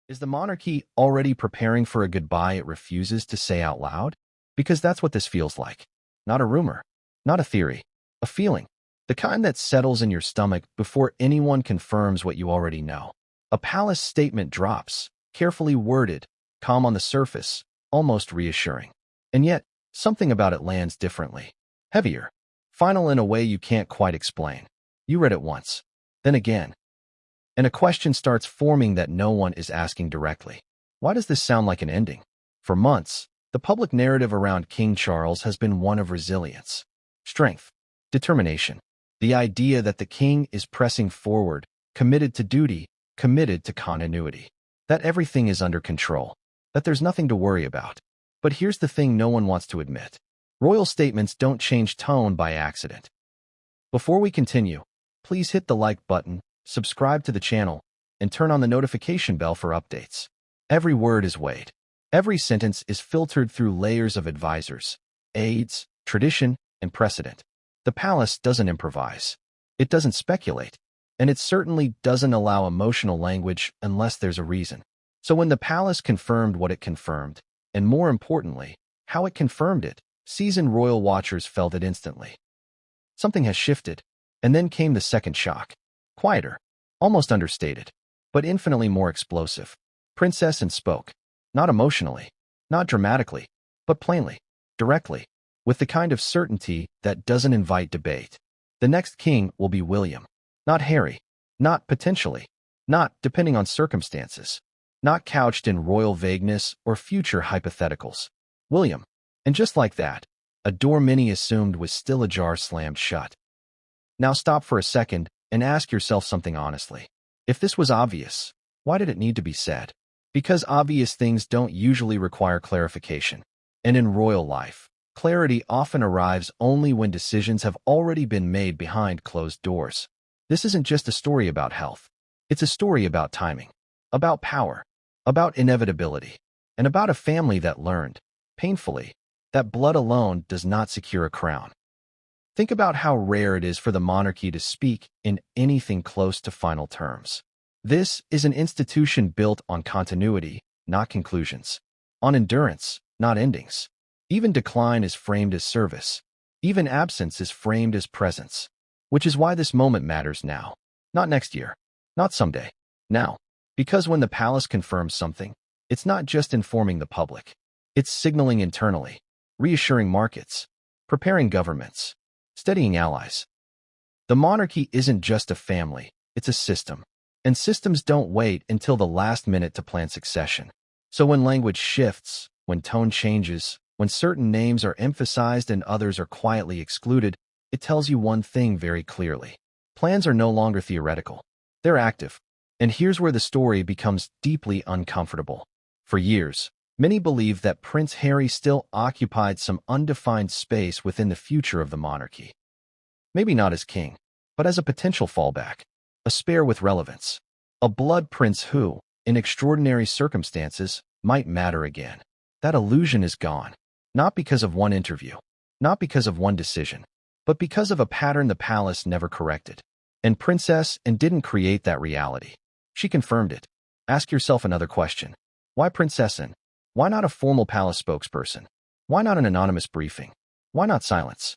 Is the monarchy already preparing for a goodbye it refuses to say out loud? Because that's what this feels like. Not a rumor, not a theory, a feeling. The kind that settles in your stomach before anyone confirms what you already know. A palace statement drops, carefully worded, calm on the surface, almost reassuring. And yet, something about it lands differently. Heavier. Final in a way you can't quite explain. You read it once, then again, and a question starts forming that no one is asking directly. Why does this sound like an ending? For months, the public narrative around King Charles has been one of resilience, strength, determination. The idea that the king is pressing forward, committed to duty, committed to continuity. That everything is under control, that there's nothing to worry about. But here's the thing no one wants to admit. Royal statements don't change tone by accident. Before we continue, please hit the like button, subscribe to the channel, and turn on the notification bell for updates. Every word is weighed. Every sentence is filtered through layers of advisors, aides, tradition, and precedent. The palace doesn't improvise. It doesn't speculate. And it certainly doesn't allow emotional language unless there's a reason. So when the palace confirmed what it confirmed, and more importantly, how it confirmed it, seasoned royal watchers felt it instantly. Something has shifted. And then came the second shock. Quieter, almost understated, but infinitely more explosive. Princess Anne spoke, not emotionally, not dramatically, but plainly, directly, with the kind of certainty that doesn't invite debate. The next king will be William, not Harry, not potentially, not depending on circumstances, not couched in royal vagueness or future hypotheticals. William. And just like that, a door many assumed was still ajar slammed shut. Now stop for a second and ask yourself something honestly. If this was obvious, why did it need to be said? Because obvious things don't usually require clarification. And in royal life, clarity often arrives only when decisions have already been made behind closed doors. This isn't just a story about health. It's a story about timing, about power, about inevitability, and about a family that learned, painfully, that blood alone does not secure a crown. Think about how rare it is for the monarchy to speak in anything close to final terms. This is an institution built on continuity, not conclusions. On endurance, not endings. Even decline is framed as service. Even absence is framed as presence. Which is why this moment matters now. Not next year. Not someday. Now. Because when the palace confirms something, it's not just informing the public. It's signaling internally, reassuring markets, preparing governments, steadying allies. The monarchy isn't just a family, it's a system. And systems don't wait until the last minute to plan succession. So when language shifts, when tone changes, when certain names are emphasized and others are quietly excluded, it tells you one thing very clearly. Plans are no longer theoretical. They're active. And here's where the story becomes deeply uncomfortable. For years, many believed that Prince Harry still occupied some undefined space within the future of the monarchy. Maybe not as king, but as a potential fallback, a spare with relevance, a blood prince who, in extraordinary circumstances, might matter again. That illusion is gone, not because of one interview, not because of one decision, but because of a pattern the palace never corrected. And Princess Anne didn't create that reality. She confirmed it. Ask yourself another question. Why Princess Anne? Why not a formal palace spokesperson? Why not an anonymous briefing? Why not silence?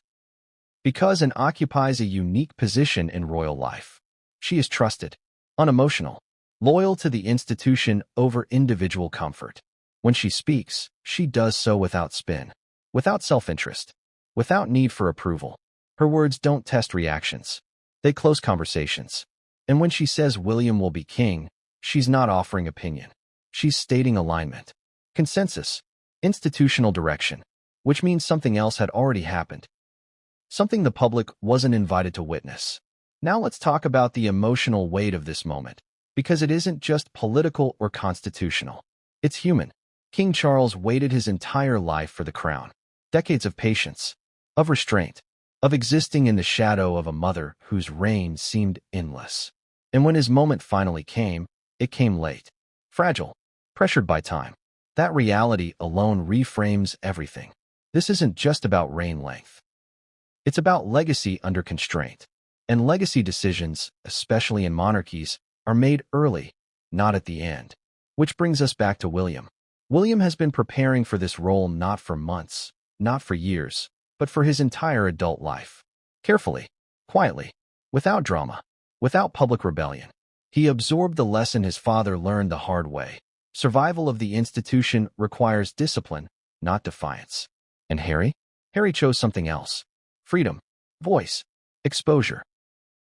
Because Anne occupies a unique position in royal life. She is trusted, unemotional, loyal to the institution over individual comfort. When she speaks, she does so without spin, without self-interest, without need for approval. Her words don't test reactions. They close conversations. And when she says William will be king, she's not offering opinion. She's stating alignment, consensus, institutional direction, which means something else had already happened. Something the public wasn't invited to witness. Now let's talk about the emotional weight of this moment, because it isn't just political or constitutional. It's human. King Charles waited his entire life for the crown. Decades of patience, of restraint, of existing in the shadow of a mother whose reign seemed endless. And when his moment finally came, it came late, fragile, pressured by time. That reality alone reframes everything. This isn't just about reign length. It's about legacy under constraint. And legacy decisions, especially in monarchies, are made early, not at the end. Which brings us back to William. William has been preparing for this role not for months, not for years, but for his entire adult life. Carefully, quietly, without drama, without public rebellion. He absorbed the lesson his father learned the hard way. Survival of the institution requires discipline, not defiance. And Harry? Harry chose something else. Freedom, voice, exposure,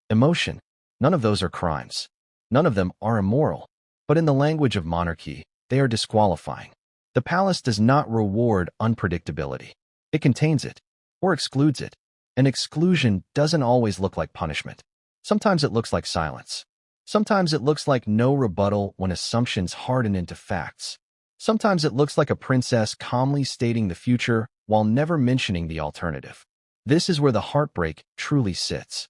emotion. None of those are crimes. None of them are immoral. But in the language of monarchy, they are disqualifying. The palace does not reward unpredictability. It contains it, or excludes it. And exclusion doesn't always look like punishment. Sometimes it looks like silence. Sometimes it looks like no rebuttal when assumptions harden into facts. Sometimes it looks like a princess calmly stating the future while never mentioning the alternative. This is where the heartbreak truly sits.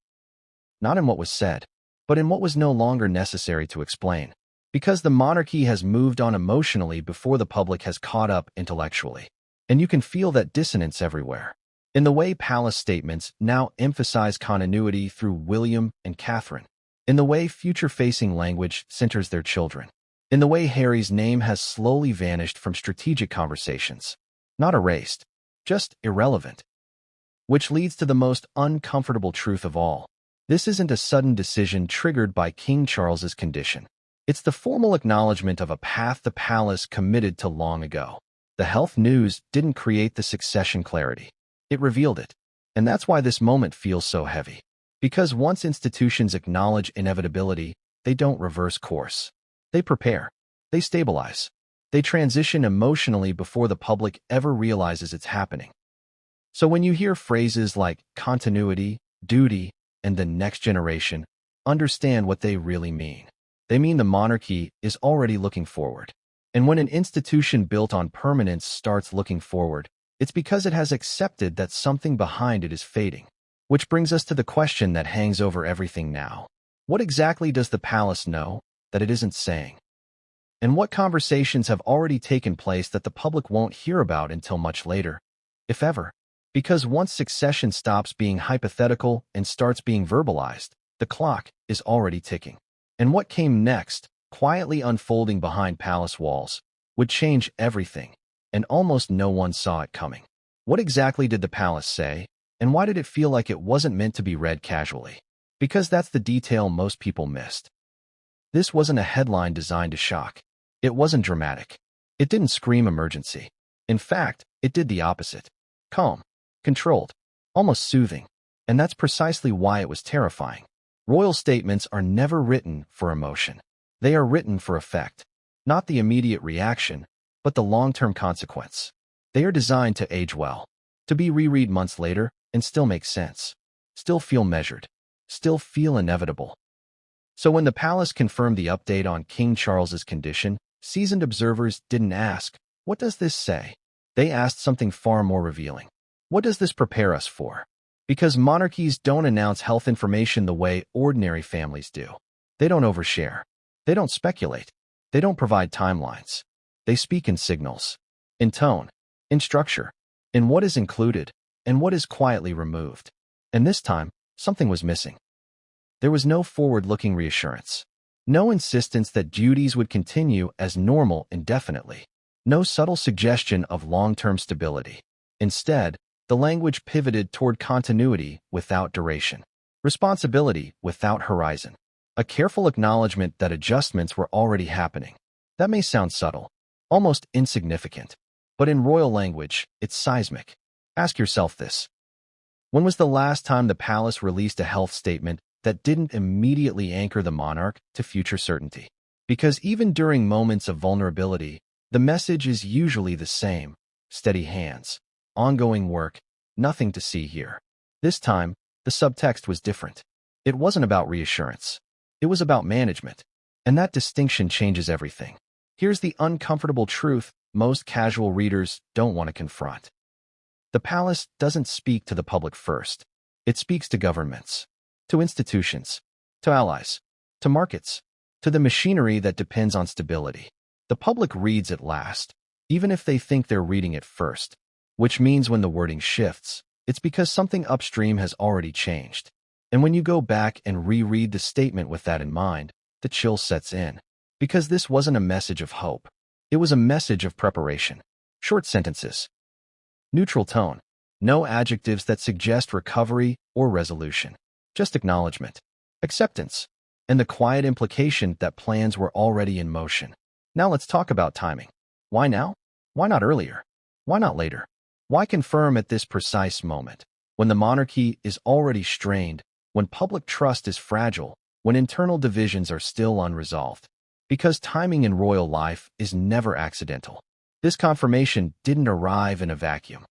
Not in what was said, but in what was no longer necessary to explain. Because the monarchy has moved on emotionally before the public has caught up intellectually. And you can feel that dissonance everywhere. In the way palace statements now emphasize continuity through William and Catherine. In the way future-facing language centers their children. In the way Harry's name has slowly vanished from strategic conversations. Not erased, just irrelevant. Which leads to the most uncomfortable truth of all. This isn't a sudden decision triggered by King Charles's condition. It's the formal acknowledgement of a path the palace committed to long ago. The health news didn't create the succession clarity. It revealed it. And that's why this moment feels so heavy. Because once institutions acknowledge inevitability, they don't reverse course. They prepare. They stabilize. They transition emotionally before the public ever realizes it's happening. So when you hear phrases like continuity, duty, and the next generation, understand what they really mean. They mean the monarchy is already looking forward. And when an institution built on permanence starts looking forward, it's because it has accepted that something behind it is fading. Which brings us to the question that hangs over everything now. What exactly does the palace know that it isn't saying? And what conversations have already taken place that the public won't hear about until much later, if ever? Because once succession stops being hypothetical and starts being verbalized, the clock is already ticking. And what came next, quietly unfolding behind palace walls, would change everything, and almost no one saw it coming. What exactly did the palace say? And why did it feel like it wasn't meant to be read casually? Because that's the detail most people missed. This wasn't a headline designed to shock. It wasn't dramatic. It didn't scream emergency. In fact, it did the opposite. Calm, controlled, almost soothing. And that's precisely why it was terrifying. Royal statements are never written for emotion. They are written for effect. Not the immediate reaction, but the long-term consequence. They are designed to age well. To be reread months later and still make sense. Still feel measured. Still feel inevitable. So when the palace confirmed the update on King Charles's condition, seasoned observers didn't ask, "What does this say?" They asked something far more revealing. What does this prepare us for? Because monarchies don't announce health information the way ordinary families do. They don't overshare. They don't speculate. They don't provide timelines. They speak in signals, in tone, in structure, in what is included, and what is quietly removed. And this time, something was missing. There was no forward-looking reassurance. No insistence that duties would continue as normal indefinitely. No subtle suggestion of long-term stability. Instead, the language pivoted toward continuity without duration. Responsibility without horizon. A careful acknowledgement that adjustments were already happening. That may sound subtle, almost insignificant. But in royal language, it's seismic. Ask yourself this. When was the last time the palace released a health statement that didn't immediately anchor the monarch to future certainty? Because even during moments of vulnerability, the message is usually the same. Steady hands. Ongoing work. Nothing to see here. This time, the subtext was different. It wasn't about reassurance. It was about management. And that distinction changes everything. Here's the uncomfortable truth most casual readers don't want to confront. The palace doesn't speak to the public first. It speaks to governments, to institutions, to allies, to markets, to the machinery that depends on stability. The public reads it last, even if they think they're reading it first, which means when the wording shifts, it's because something upstream has already changed. And when you go back and reread the statement with that in mind, the chill sets in. Because this wasn't a message of hope. It was a message of preparation. Short sentences. Neutral tone. No adjectives that suggest recovery or resolution. Just acknowledgement. Acceptance. And the quiet implication that plans were already in motion. Now let's talk about timing. Why now? Why not earlier? Why not later? Why confirm at this precise moment? When the monarchy is already strained, when public trust is fragile, when internal divisions are still unresolved. Because timing in royal life is never accidental. This confirmation didn't arrive in a vacuum.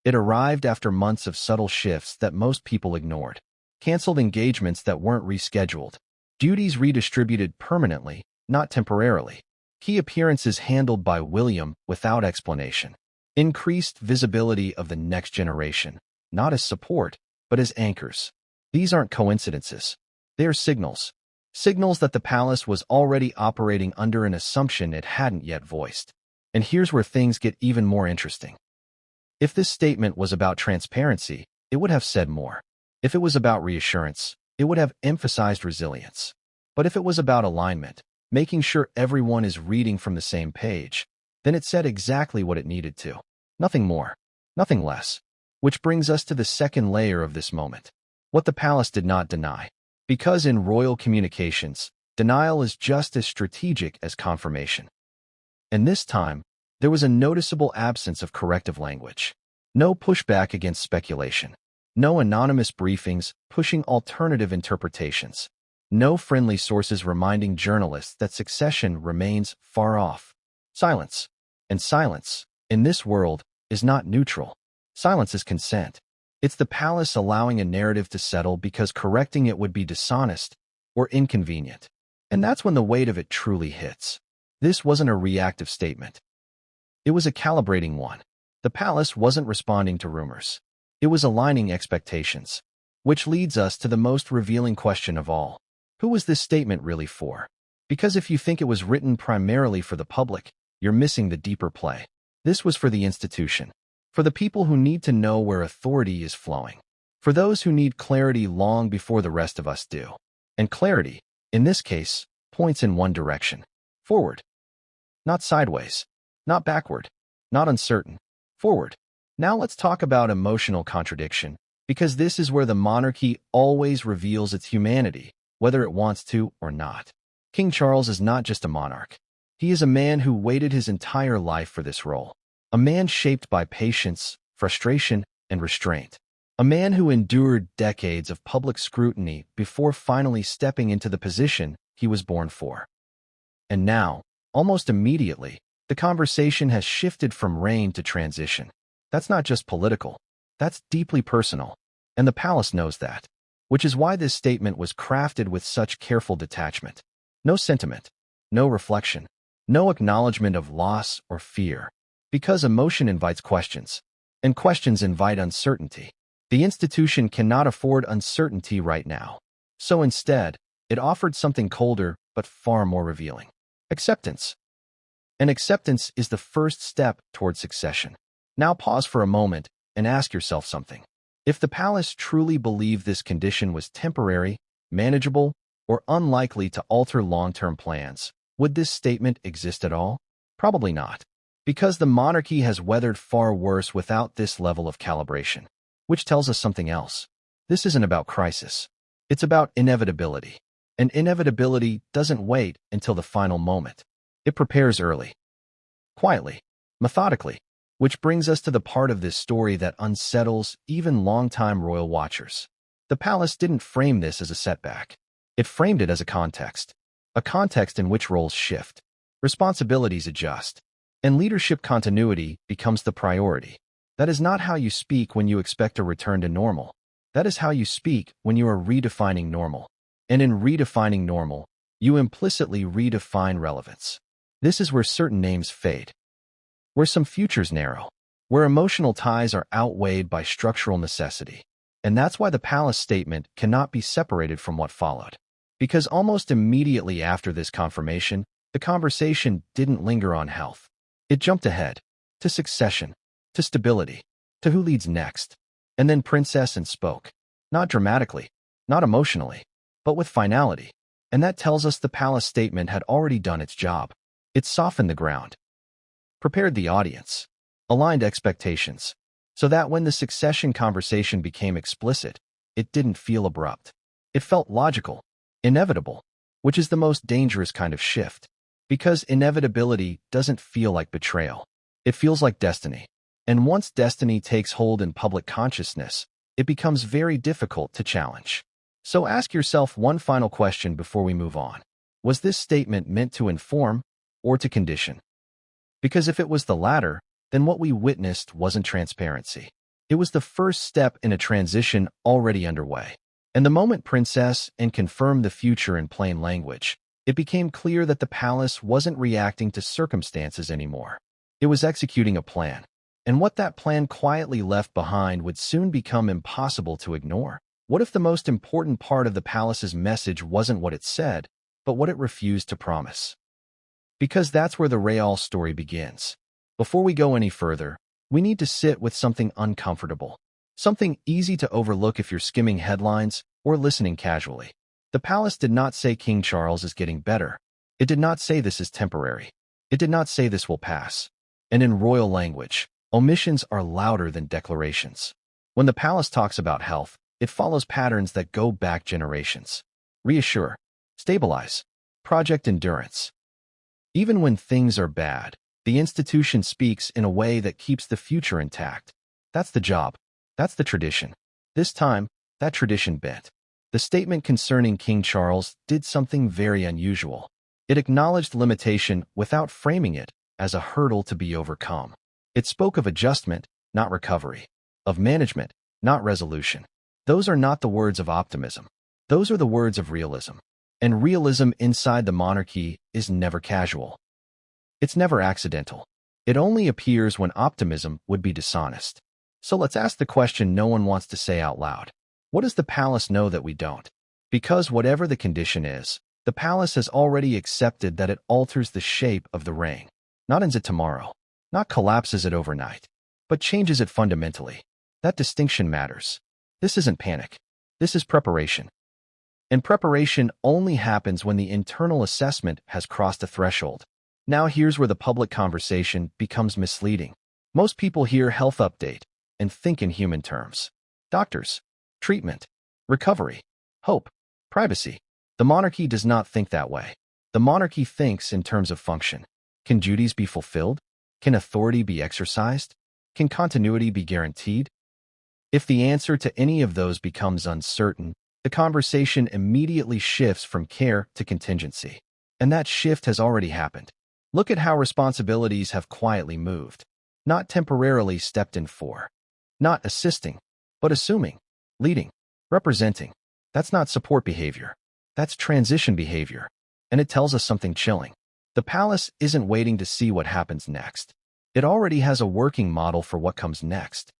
It arrived after months of subtle shifts that most people ignored. Canceled engagements that weren't rescheduled. Duties redistributed permanently, not temporarily. Key appearances handled by William without explanation. Increased visibility of the next generation, not as support, but as anchors. These aren't coincidences. They are signals. Signals that the palace was already operating under an assumption it hadn't yet voiced. And here's where things get even more interesting. If this statement was about transparency, it would have said more. If it was about reassurance, it would have emphasized resilience. But if it was about alignment, making sure everyone is reading from the same page, then it said exactly what it needed to. Nothing more, nothing less. Which brings us to the second layer of this moment. What the palace did not deny. Because in royal communications, denial is just as strategic as confirmation. And this time, there was a noticeable absence of corrective language. No pushback against speculation. No anonymous briefings pushing alternative interpretations. No friendly sources reminding journalists that succession remains far off. Silence. And silence, in this world, is not neutral. Silence is consent. It's the palace allowing a narrative to settle because correcting it would be dishonest or inconvenient. And that's when the weight of it truly hits. This wasn't a reactive statement. It was a calibrating one. The palace wasn't responding to rumors. It was aligning expectations. Which leads us to the most revealing question of all. Who was this statement really for? Because if you think it was written primarily for the public, you're missing the deeper play. This was for the institution. For the people who need to know where authority is flowing. For those who need clarity long before the rest of us do. And clarity, in this case, points in one direction. Forward. Not sideways. Not backward. Not uncertain. Forward. Now let's talk about emotional contradiction, because this is where the monarchy always reveals its humanity, whether it wants to or not. King Charles is not just a monarch. He is a man who waited his entire life for this role. A man shaped by patience, frustration, and restraint. A man who endured decades of public scrutiny before finally stepping into the position he was born for. And now, almost immediately, the conversation has shifted from reign to transition. That's not just political. That's deeply personal. And the palace knows that. Which is why this statement was crafted with such careful detachment. No sentiment. No reflection. No acknowledgement of loss or fear. Because emotion invites questions. And questions invite uncertainty. The institution cannot afford uncertainty right now. So instead, it offered something colder but far more revealing. Acceptance. And acceptance is the first step toward succession. Now pause for a moment and ask yourself something. If the palace truly believed this condition was temporary, manageable, or unlikely to alter long-term plans, would this statement exist at all? Probably not. Because the monarchy has weathered far worse without this level of calibration. Which tells us something else. This isn't about crisis. It's about inevitability. And inevitability doesn't wait until the final moment. It prepares early. Quietly. Methodically. Which brings us to the part of this story that unsettles even longtime royal watchers. The palace didn't frame this as a setback. It framed it as a context in which roles shift, responsibilities adjust, and leadership continuity becomes the priority. That is not how you speak when you expect a return to normal. That is how you speak when you are redefining normal. And in redefining normal, you implicitly redefine relevance. This is where certain names fade. Where some futures narrow, where emotional ties are outweighed by structural necessity. And that's why the palace statement cannot be separated from what followed. Because almost immediately after this confirmation, the conversation didn't linger on health. It jumped ahead, to succession, to stability, to who leads next. And then Princess Anne spoke. Not dramatically, not emotionally, but with finality. And that tells us the palace statement had already done its job. It softened the ground, prepared the audience, aligned expectations, so that when the succession conversation became explicit, it didn't feel abrupt. It felt logical, inevitable, which is the most dangerous kind of shift, because inevitability doesn't feel like betrayal. It feels like destiny. And once destiny takes hold in public consciousness, it becomes very difficult to challenge. So ask yourself one final question before we move on. Was this statement meant to inform or to condition? Because if it was the latter, then what we witnessed wasn't transparency. It was the first step in a transition already underway. And the moment Princess Anne confirmed the future in plain language, it became clear that the palace wasn't reacting to circumstances anymore. It was executing a plan. And what that plan quietly left behind would soon become impossible to ignore. What if the most important part of the palace's message wasn't what it said, but what it refused to promise? Because that's where the real story begins. Before we go any further, we need to sit with something uncomfortable, something easy to overlook if you're skimming headlines or listening casually. The palace did not say King Charles is getting better. It did not say this is temporary. It did not say this will pass. And in royal language, omissions are louder than declarations. When the palace talks about health, it follows patterns that go back generations. Reassure, stabilize, project endurance. Even when things are bad, the institution speaks in a way that keeps the future intact. That's the job. That's the tradition. This time, that tradition bent. The statement concerning King Charles did something very unusual. It acknowledged limitation without framing it as a hurdle to be overcome. It spoke of adjustment, not recovery, of management, not resolution. Those are not the words of optimism. Those are the words of realism. And realism inside the monarchy is never casual. It's never accidental. It only appears when optimism would be dishonest. So let's ask the question no one wants to say out loud. What does the palace know that we don't? Because whatever the condition is, the palace has already accepted that it alters the shape of the reign. Not ends it tomorrow, not collapses it overnight, but changes it fundamentally. That distinction matters. This isn't panic. This is preparation. And preparation only happens when the internal assessment has crossed a threshold. Now here's where the public conversation becomes misleading. Most people hear health update and think in human terms. Doctors, treatment, recovery, hope, privacy. The monarchy does not think that way. The monarchy thinks in terms of function. Can duties be fulfilled? Can authority be exercised? Can continuity be guaranteed? If the answer to any of those becomes uncertain, the conversation immediately shifts from care to contingency. And that shift has already happened. Look at how responsibilities have quietly moved. Not temporarily stepped in for. Not assisting, but assuming, leading, representing. That's not support behavior. That's transition behavior. And it tells us something chilling. The palace isn't waiting to see what happens next. It already has a working model for what comes next.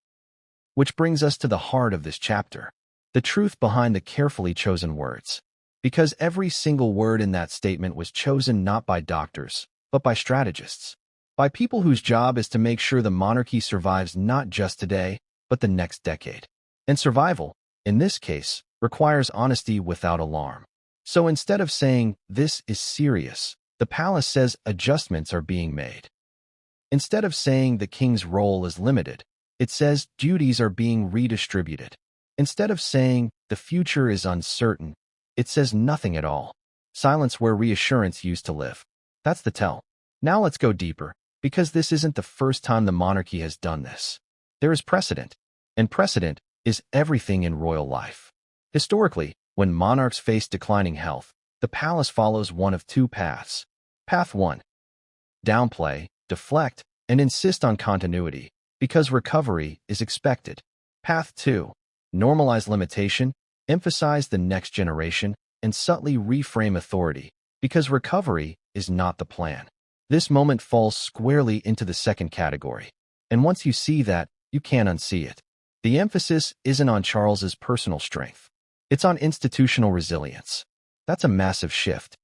Which brings us to the heart of this chapter. The truth behind the carefully chosen words. Because every single word in that statement was chosen not by doctors, but by strategists. By people whose job is to make sure the monarchy survives not just today, but the next decade. And survival, in this case, requires honesty without alarm. So instead of saying, this is serious, the palace says adjustments are being made. Instead of saying the king's role is limited, it says duties are being redistributed. Instead of saying the future is uncertain, it says nothing at all. Silence where reassurance used to live. That's the tell. Now let's go deeper, because this isn't the first time the monarchy has done this. There is precedent, and precedent is everything in royal life. Historically, when monarchs face declining health, the palace follows one of two paths. Path 1. Downplay, deflect, and insist on continuity, because recovery is expected. Path 2. Normalize limitation, emphasize the next generation, and subtly reframe authority, because recovery is not the plan. This moment falls squarely into the second category. And once you see that, you can't unsee it. The emphasis isn't on Charles's personal strength. It's on institutional resilience. That's a massive shift.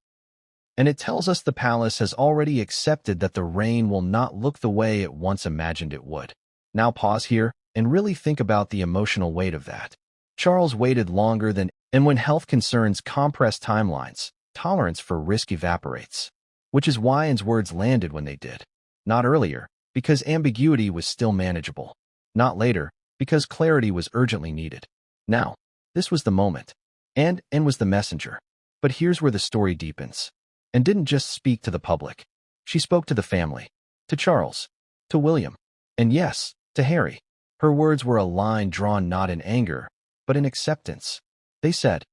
And it tells us the palace has already accepted that the reign will not look the way it once imagined it would. Now pause here and really think about the emotional weight of that. Charles waited longer than, and when health concerns compressed timelines, tolerance for risk evaporates. Which is why Anne's words landed when they did. Not earlier, because ambiguity was still manageable. Not later, because clarity was urgently needed. Now, this was the moment. And Anne was the messenger. But here's where the story deepens. Anne didn't just speak to the public. She spoke to the family, to Charles, to William, and yes, to Harry. Her words were a line drawn not in anger, but in acceptance. They said,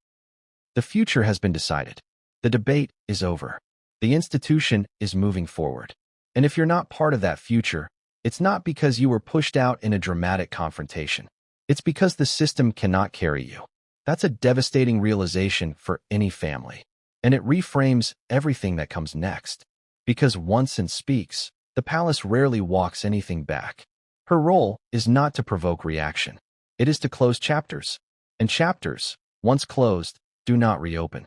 "The future has been decided. The debate is over. The institution is moving forward. And if you're not part of that future, it's not because you were pushed out in a dramatic confrontation. It's because the system cannot carry you." That's a devastating realization for any family. And it reframes everything that comes next. Because once Anne speaks, the palace rarely walks anything back. Her role is not to provoke reaction. It is to close chapters. And chapters, once closed, do not reopen.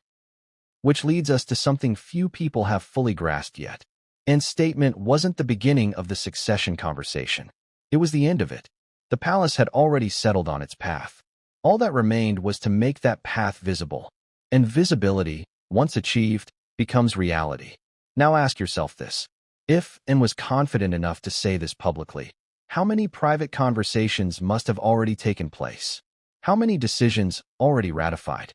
Which leads us to something few people have fully grasped yet. Anne's statement wasn't the beginning of the succession conversation. It was the end of it. The palace had already settled on its path. All that remained was to make that path visible. And visibility, once achieved, becomes reality. Now ask yourself this. If Anne was confident enough to say this publicly, how many private conversations must have already taken place? How many decisions already ratified?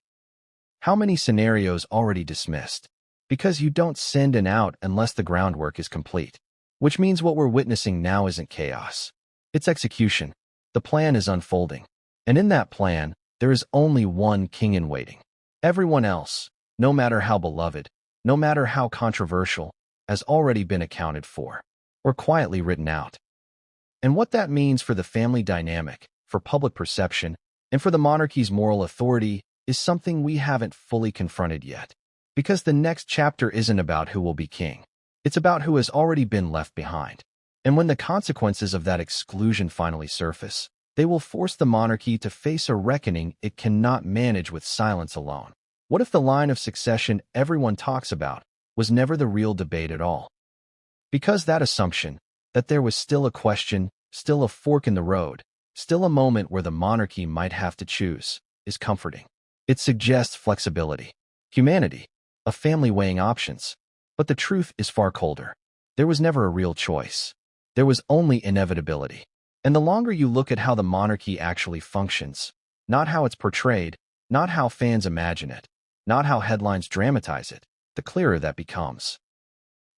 How many scenarios already dismissed? Because you don't send Anne out unless the groundwork is complete. Which means what we're witnessing now isn't chaos. It's execution. The plan is unfolding. And in that plan, there is only one king in waiting. Everyone else, no matter how beloved, no matter how controversial, has already been accounted for, or quietly written out. And what that means for the family dynamic, for public perception, and for the monarchy's moral authority is something we haven't fully confronted yet. Because the next chapter isn't about who will be king. It's about who has already been left behind. And when the consequences of that exclusion finally surface, they will force the monarchy to face a reckoning it cannot manage with silence alone. What if the line of succession everyone talks about was never the real debate at all? Because that assumption, that there was still a question, still a fork in the road, still a moment where the monarchy might have to choose, is comforting. It suggests flexibility, humanity, a family weighing options. But the truth is far colder. There was never a real choice. There was only inevitability. And the longer you look at how the monarchy actually functions, not how it's portrayed, not how fans imagine it, not how headlines dramatize it, the clearer that becomes.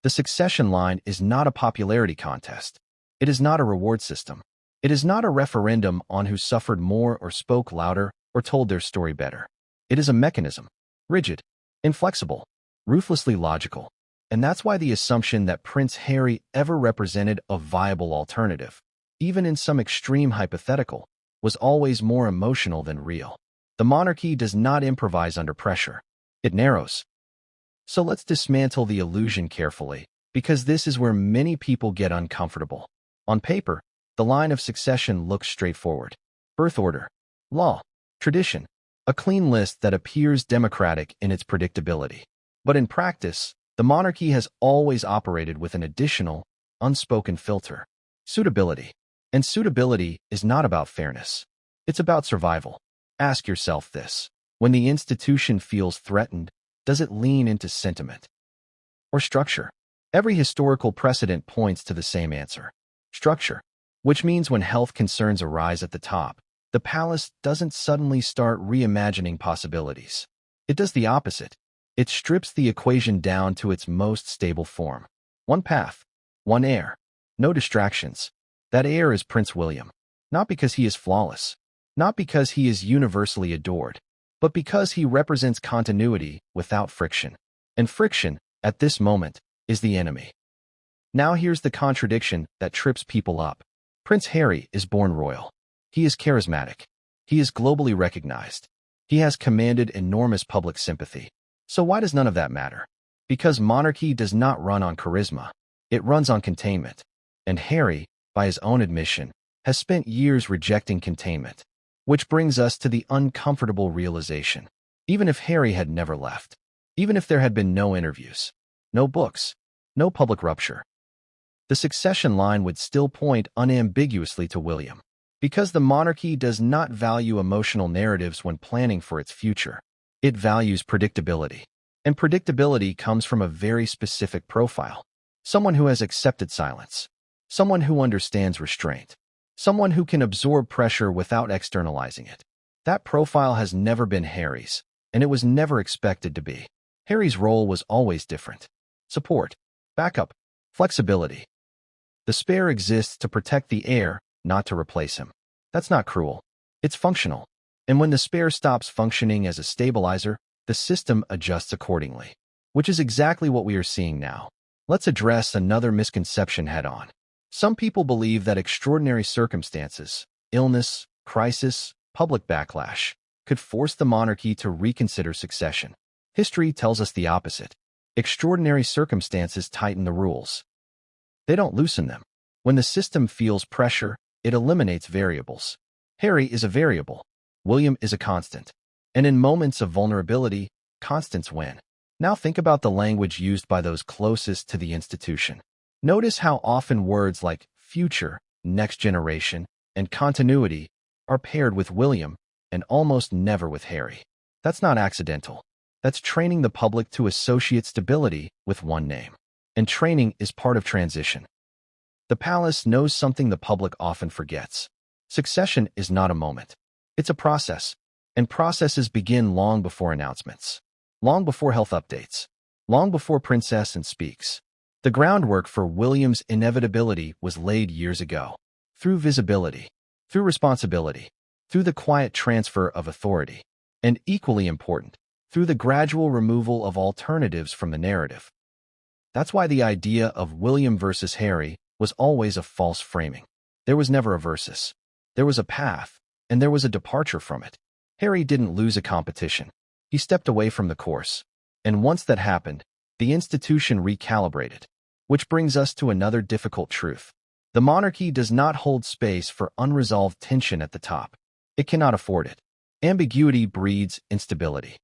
The succession line is not a popularity contest. It is not a reward system. It is not a referendum on who suffered more or spoke louder or told their story better. It is a mechanism, rigid, inflexible, ruthlessly logical. And that's why the assumption that Prince Harry ever represented a viable alternative, even in some extreme hypothetical, was always more emotional than real. The monarchy does not improvise under pressure. It narrows. So let's dismantle the illusion carefully, because this is where many people get uncomfortable. On paper, the line of succession looks straightforward. Birth order, law, tradition, a clean list that appears democratic in its predictability. But in practice, the monarchy has always operated with an additional, unspoken filter: suitability. And suitability is not about fairness. It's about survival. Ask yourself this. When the institution feels threatened, does it lean into sentiment or structure? Every historical precedent points to the same answer: structure. Which means when health concerns arise at the top, the palace doesn't suddenly start reimagining possibilities. It does the opposite. It strips the equation down to its most stable form. One path, one heir, no distractions. That heir is Prince William, not because he is flawless, not because he is universally adored, but because he represents continuity without friction. And friction, at this moment, is the enemy. Now here's the contradiction that trips people up. Prince Harry is born royal. He is charismatic. He is globally recognized. He has commanded enormous public sympathy. So why does none of that matter? Because monarchy does not run on charisma. It runs on containment. And Harry, by his own admission, has spent years rejecting containment. Which brings us to the uncomfortable realization. Even if Harry had never left, even if there had been no interviews, no books, no public rupture, the succession line would still point unambiguously to William. Because the monarchy does not value emotional narratives when planning for its future. It values predictability. And predictability comes from a very specific profile. Someone who has accepted silence. Someone who understands restraint. Someone who can absorb pressure without externalizing it. That profile has never been Harry's, and it was never expected to be. Harry's role was always different. Support, backup, flexibility. The spare exists to protect the heir, not to replace him. That's not cruel. It's functional. And when the spare stops functioning as a stabilizer, the system adjusts accordingly. Which is exactly what we are seeing now. Let's address another misconception head-on. Some people believe that extraordinary circumstances, illness, crisis, public backlash, could force the monarchy to reconsider succession. History tells us the opposite. Extraordinary circumstances tighten the rules. They don't loosen them. When the system feels pressure, it eliminates variables. Harry is a variable. William is a constant. And in moments of vulnerability, constants win. Now think about the language used by those closest to the institution. Notice how often words like future, next generation, and continuity are paired with William and almost never with Harry. That's not accidental. That's training the public to associate stability with one name. And training is part of transition. The palace knows something the public often forgets. Succession is not a moment. It's a process. And processes begin long before announcements. Long before health updates. Long before Princess Anne speaks. The groundwork for William's inevitability was laid years ago. Through visibility. Through responsibility. Through the quiet transfer of authority. And equally important, through the gradual removal of alternatives from the narrative. That's why the idea of William versus Harry was always a false framing. There was never a versus. There was a path, and there was a departure from it. Harry didn't lose a competition. He stepped away from the course. And once that happened, the institution recalibrated. Which brings us to another difficult truth. The monarchy does not hold space for unresolved tension at the top. It cannot afford it. Ambiguity breeds instability.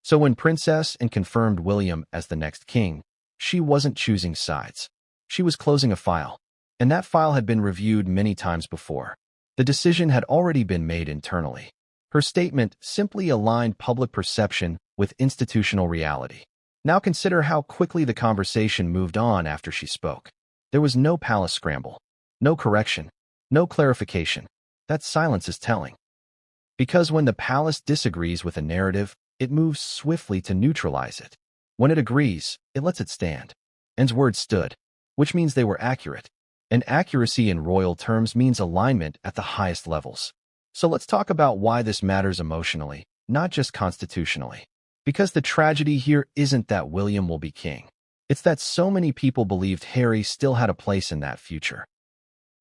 So when Princess Anne confirmed William as the next king, she wasn't choosing sides. She was closing a file. And that file had been reviewed many times before. The decision had already been made internally. Her statement simply aligned public perception with institutional reality. Now consider how quickly the conversation moved on after she spoke. There was no palace scramble, no correction, no clarification. That silence is telling. Because when the palace disagrees with a narrative, it moves swiftly to neutralize it. When it agrees, it lets it stand. Anne's words stood, which means they were accurate. And accuracy in royal terms means alignment at the highest levels. So let's talk about why this matters emotionally, not just constitutionally. Because the tragedy here isn't that William will be king. It's that so many people believed Harry still had a place in that future.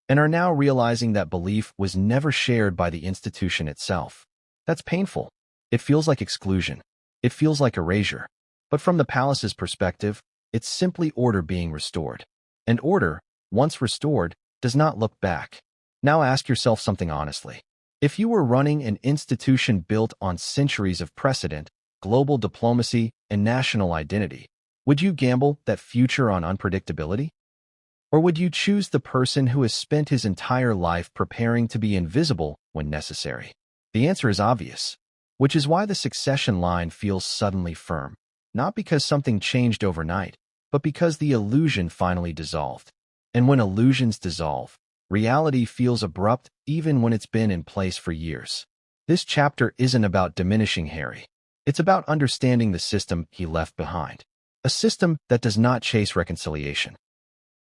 And are now realizing that belief was never shared by the institution itself. That's painful. It feels like exclusion. It feels like erasure. But from the palace's perspective, it's simply order being restored. And order, once restored, does not look back. Now ask yourself something honestly. If you were running an institution built on centuries of precedent, global diplomacy, and national identity, would you gamble that future on unpredictability? Or would you choose the person who has spent his entire life preparing to be invisible when necessary? The answer is obvious, which is why the succession line feels suddenly firm. Not because something changed overnight, but because the illusion finally dissolved. And when illusions dissolve, reality feels abrupt even when it's been in place for years. This chapter isn't about diminishing Harry. It's about understanding the system he left behind. A system that does not chase reconciliation.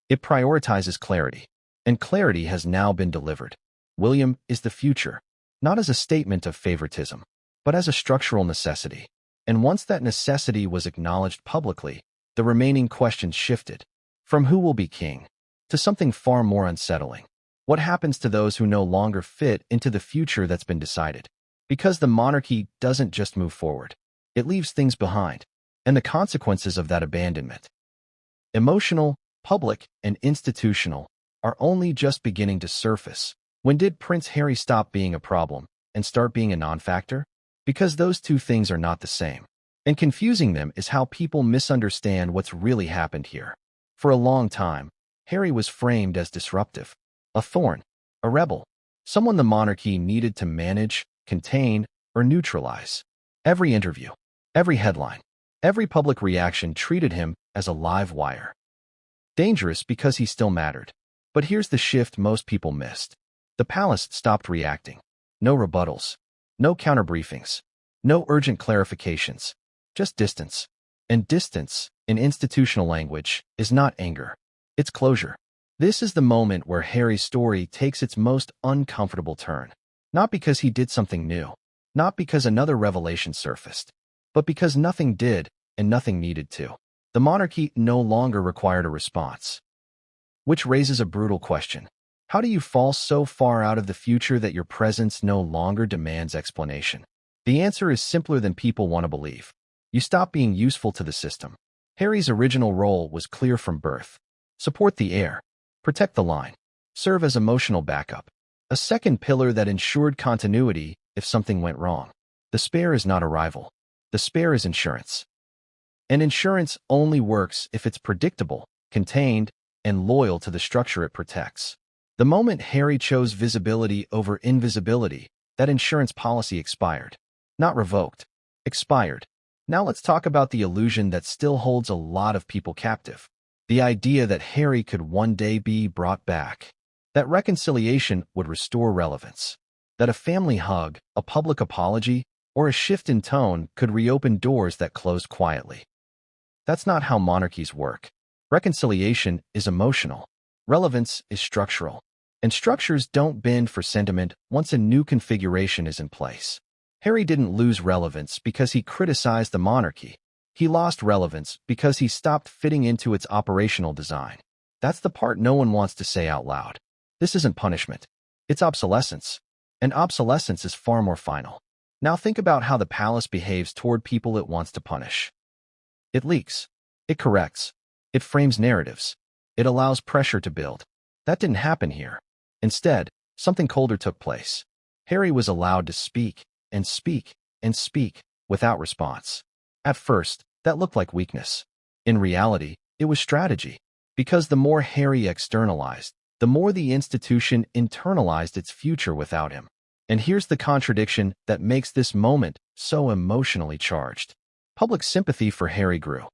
It prioritizes clarity. And clarity has now been delivered. William is the future, not as a statement of favoritism, but as a structural necessity. And once that necessity was acknowledged publicly, the remaining questions shifted. From who will be king, to something far more unsettling. What happens to those who no longer fit into the future that's been decided? Because the monarchy doesn't just move forward. It leaves things behind. And the consequences of that abandonment, emotional, public, and institutional, are only just beginning to surface. When did Prince Harry stop being a problem and start being a non-factor? Because those two things are not the same. And confusing them is how people misunderstand what's really happened here. For a long time, Harry was framed as disruptive, a thorn, a rebel, someone the monarchy needed to manage, contain, or neutralize. Every interview, every headline, Every public reaction treated him as a live wire. Dangerous because he still mattered. But here's the shift most people missed. The palace stopped reacting. No rebuttals. No counter-briefings. No urgent clarifications. Just distance. And distance, in institutional language, is not anger. It's closure. This is the moment where Harry's story takes its most uncomfortable turn. Not because he did something new. Not because another revelation surfaced. But because nothing did, and nothing needed to. The monarchy no longer required a response. Which raises a brutal question. How do you fall so far out of the future that your presence no longer demands explanation? The answer is simpler than people want to believe. You stop being useful to the system. Harry's original role was clear from birth. Support the heir. Protect the line. Serve as emotional backup. A second pillar that ensured continuity if something went wrong. The spare is not a rival. The spare is insurance. And insurance only works if it's predictable, contained, and loyal to the structure it protects. The moment Harry chose visibility over invisibility, that insurance policy expired. Not revoked. Expired. Now let's talk about the illusion that still holds a lot of people captive. The idea that Harry could one day be brought back. That reconciliation would restore relevance. That a family hug, a public apology, or a shift in tone could reopen doors that closed quietly. That's not how monarchies work. Reconciliation is emotional. Relevance is structural. And structures don't bend for sentiment once a new configuration is in place. Harry didn't lose relevance because he criticized the monarchy. He lost relevance because he stopped fitting into its operational design. That's the part no one wants to say out loud. This isn't punishment. It's obsolescence. And obsolescence is far more final. Now think about how the palace behaves toward people it wants to punish. It leaks. It corrects. It frames narratives. It allows pressure to build. That didn't happen here. Instead, something colder took place. Harry was allowed to speak, and speak, and speak, without response. At first, that looked like weakness. In reality, it was strategy. Because the more Harry externalized, the more the institution internalized its future without him. And here's the contradiction that makes this moment so emotionally charged. Public sympathy for Harry grew.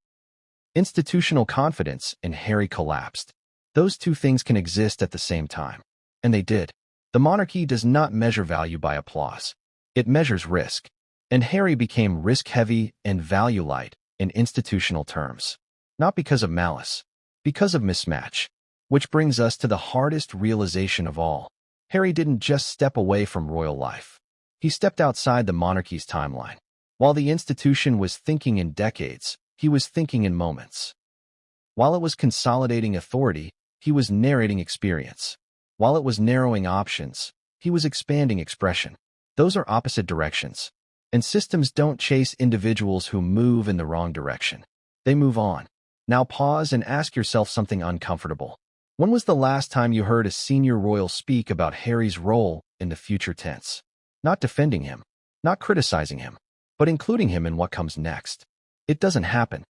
Institutional confidence in Harry collapsed. Those two things can exist at the same time. And they did. The monarchy does not measure value by applause. It measures risk. And Harry became risk-heavy and value-light in institutional terms. Not because of malice, because of mismatch. Which brings us to the hardest realization of all. Harry didn't just step away from royal life. He stepped outside the monarchy's timeline. While the institution was thinking in decades, he was thinking in moments. While it was consolidating authority, he was narrating experience. While it was narrowing options, he was expanding expression. Those are opposite directions. And systems don't chase individuals who move in the wrong direction. They move on. Now pause and ask yourself something uncomfortable. When was the last time you heard a senior royal speak about Harry's role in the future tense? Not defending him, not criticizing him, but including him in what comes next. It doesn't happen.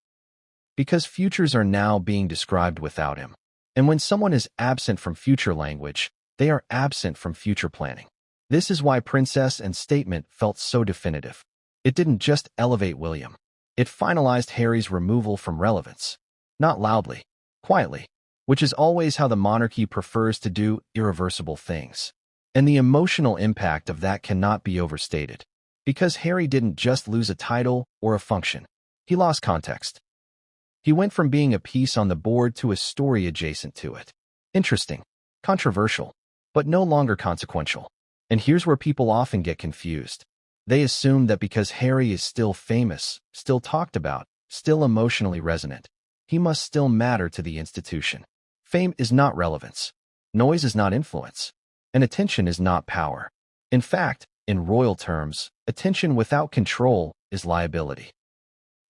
Because futures are now being described without him. And when someone is absent from future language, they are absent from future planning. This is why Princess and Statement felt so definitive. It didn't just elevate William. It finalized Harry's removal from relevance. Not loudly, quietly, which is always how the monarchy prefers to do irreversible things. And the emotional impact of that cannot be overstated. Because Harry didn't just lose a title or a function. He lost context. He went from being a piece on the board to a story adjacent to it. Interesting, controversial, but no longer consequential. And here's where people often get confused. They assume that because Harry is still famous, still talked about, still emotionally resonant, he must still matter to the institution. Fame is not relevance. Noise is not influence. And attention is not power. In fact, in royal terms, attention without control is liability.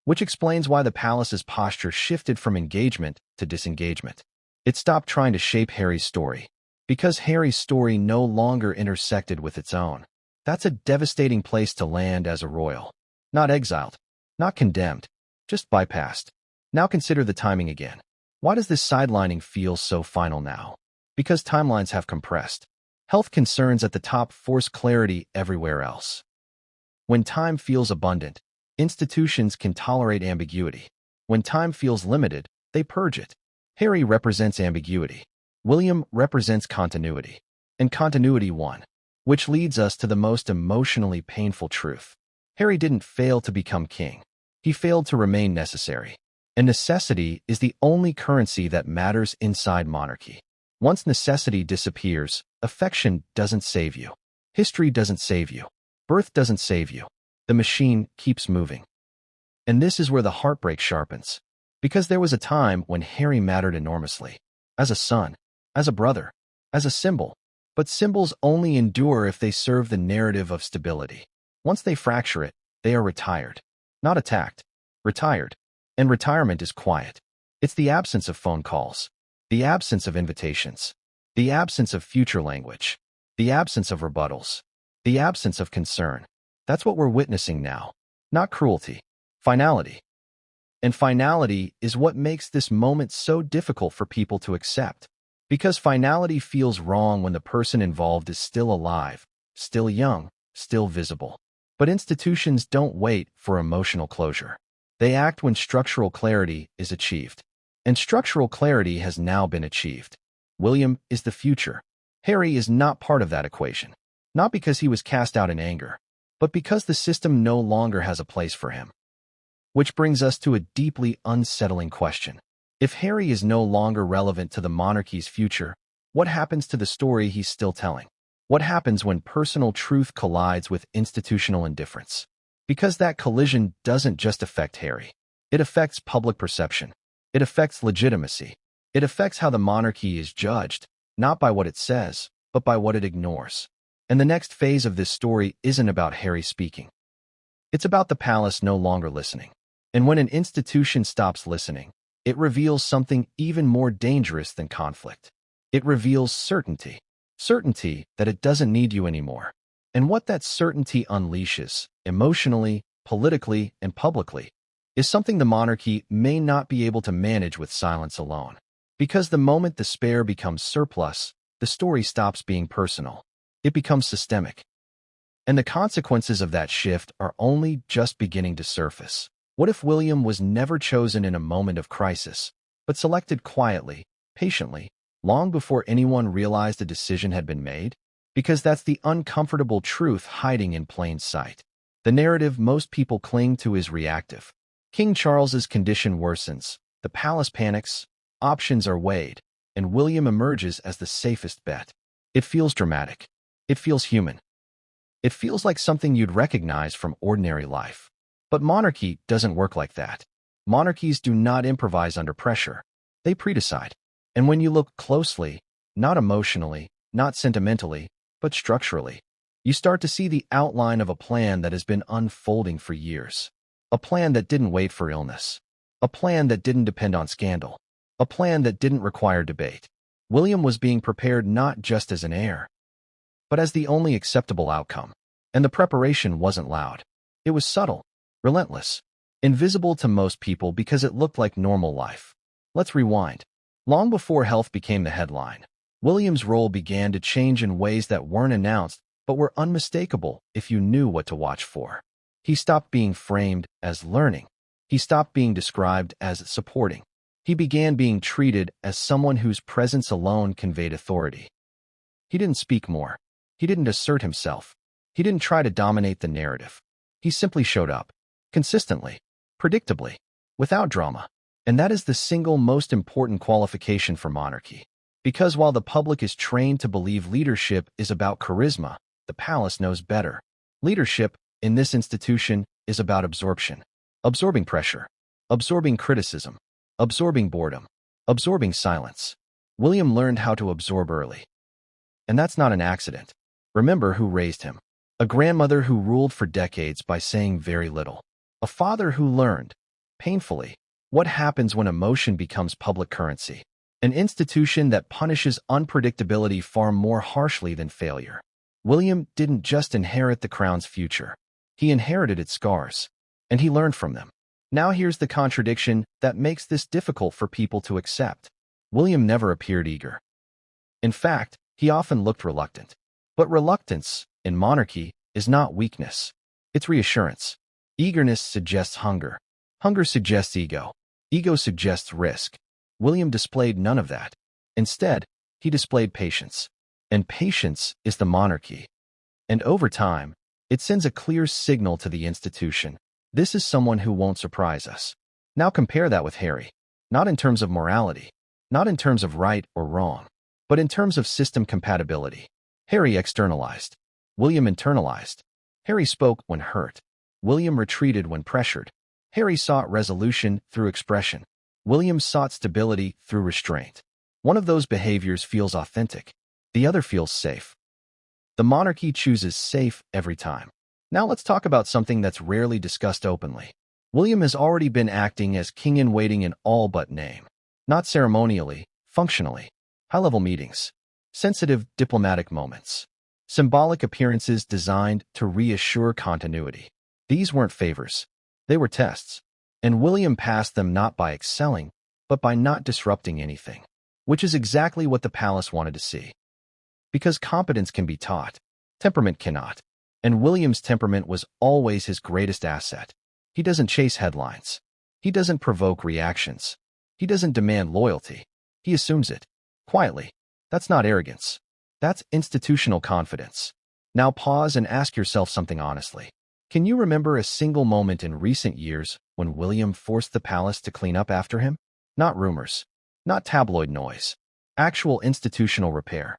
Which explains why the palace's posture shifted from engagement to disengagement. It stopped trying to shape Harry's story. Because Harry's story no longer intersected with its own. That's a devastating place to land as a royal. Not exiled, not condemned, just bypassed. Now consider the timing again. Why does this sidelining feel so final now? Because timelines have compressed. Health concerns at the top force clarity everywhere else. When time feels abundant, Institutions can tolerate ambiguity. When time feels limited, they purge it. Harry represents ambiguity. William represents continuity. And continuity won. Which leads us to the most emotionally painful truth. Harry didn't fail to become king. He failed to remain necessary. And necessity is the only currency that matters inside monarchy. Once necessity disappears, affection doesn't save you. History doesn't save you. Birth doesn't save you. The machine keeps moving. And this is where the heartbreak sharpens. Because there was a time when Harry mattered enormously. As a son, as a brother, as a symbol. But symbols only endure if they serve the narrative of stability. Once they fracture it, they are retired. Not attacked. Retired. And retirement is quiet. It's the absence of phone calls. The absence of invitations. The absence of future language. The absence of rebuttals. The absence of concern. That's what we're witnessing now. Not cruelty. Finality. And finality is what makes this moment so difficult for people to accept. Because finality feels wrong when the person involved is still alive, still young, still visible. But institutions don't wait for emotional closure. They act when structural clarity is achieved. And structural clarity has now been achieved. William is the future. Harry is not part of that equation. Not because he was cast out in anger, but because the system no longer has a place for him. Which brings us to a deeply unsettling question. If Harry is no longer relevant to the monarchy's future, what happens to the story he's still telling? What happens when personal truth collides with institutional indifference? Because that collision doesn't just affect Harry. It affects public perception. It affects legitimacy. It affects how the monarchy is judged, not by what it says, but by what it ignores. And the next phase of this story isn't about Harry speaking. It's about the palace no longer listening. And when an institution stops listening, it reveals something even more dangerous than conflict. It reveals certainty. Certainty that it doesn't need you anymore. And what that certainty unleashes, emotionally, politically, and publicly, is something the monarchy may not be able to manage with silence alone. Because the moment despair becomes surplus, the story stops being personal. It becomes systemic. And the consequences of that shift are only just beginning to surface. What if William was never chosen in a moment of crisis, but selected quietly, patiently, long before anyone realized a decision had been made? Because that's the uncomfortable truth hiding in plain sight. The narrative most people cling to is reactive. King Charles's condition worsens, the palace panics, options are weighed, and William emerges as the safest bet. It feels dramatic. It feels human. It feels like something you'd recognize from ordinary life. But monarchy doesn't work like that. Monarchies do not improvise under pressure. They predecide. And when you look closely, not emotionally, not sentimentally, but structurally, you start to see the outline of a plan that has been unfolding for years. A plan that didn't wait for illness. A plan that didn't depend on scandal. A plan that didn't require debate. William was being prepared not just as an heir, but as the only acceptable outcome. And the preparation wasn't loud. It was subtle, relentless, invisible to most people because it looked like normal life. Let's rewind. Long before health became the headline, William's role began to change in ways that weren't announced but were unmistakable if you knew what to watch for. He stopped being framed as learning. He stopped being described as supporting. He began being treated as someone whose presence alone conveyed authority. He didn't speak more. He didn't assert himself. He didn't try to dominate the narrative. He simply showed up. Consistently. Predictably. Without drama. And that is the single most important qualification for monarchy. Because while the public is trained to believe leadership is about charisma, the palace knows better. Leadership, in this institution, is about absorption. Absorbing pressure. Absorbing criticism. Absorbing boredom. Absorbing silence. William learned how to absorb early. And that's not an accident. Remember who raised him. A grandmother who ruled for decades by saying very little. A father who learned, painfully, what happens when emotion becomes public currency. An institution that punishes unpredictability far more harshly than failure. William didn't just inherit the crown's future. He inherited its scars. And he learned from them. Now here's the contradiction that makes this difficult for people to accept. William never appeared eager. In fact, he often looked reluctant. But reluctance, in monarchy, is not weakness. It's reassurance. Eagerness suggests hunger. Hunger suggests ego. Ego suggests risk. William displayed none of that. Instead, he displayed patience. And patience is the monarchy. And over time, it sends a clear signal to the institution. This is someone who won't surprise us. Now compare that with Harry. Not in terms of morality, not in terms of right or wrong, but in terms of system compatibility. Harry externalized. William internalized. Harry spoke when hurt. William retreated when pressured. Harry sought resolution through expression. William sought stability through restraint. One of those behaviors feels authentic. The other feels safe. The monarchy chooses safe every time. Now let's talk about something that's rarely discussed openly. William has already been acting as king-in-waiting in all but name. Not ceremonially, functionally. High-level meetings. Sensitive diplomatic moments. Symbolic appearances designed to reassure continuity. These weren't favors. They were tests. And William passed them not by excelling, but by not disrupting anything. Which is exactly what the palace wanted to see. Because competence can be taught. Temperament cannot. And William's temperament was always his greatest asset. He doesn't chase headlines. He doesn't provoke reactions. He doesn't demand loyalty. He assumes it. Quietly. That's not arrogance. That's institutional confidence. Now pause and ask yourself something honestly. Can you remember a single moment in recent years when William forced the palace to clean up after him? Not rumors. Not tabloid noise. Actual institutional repair.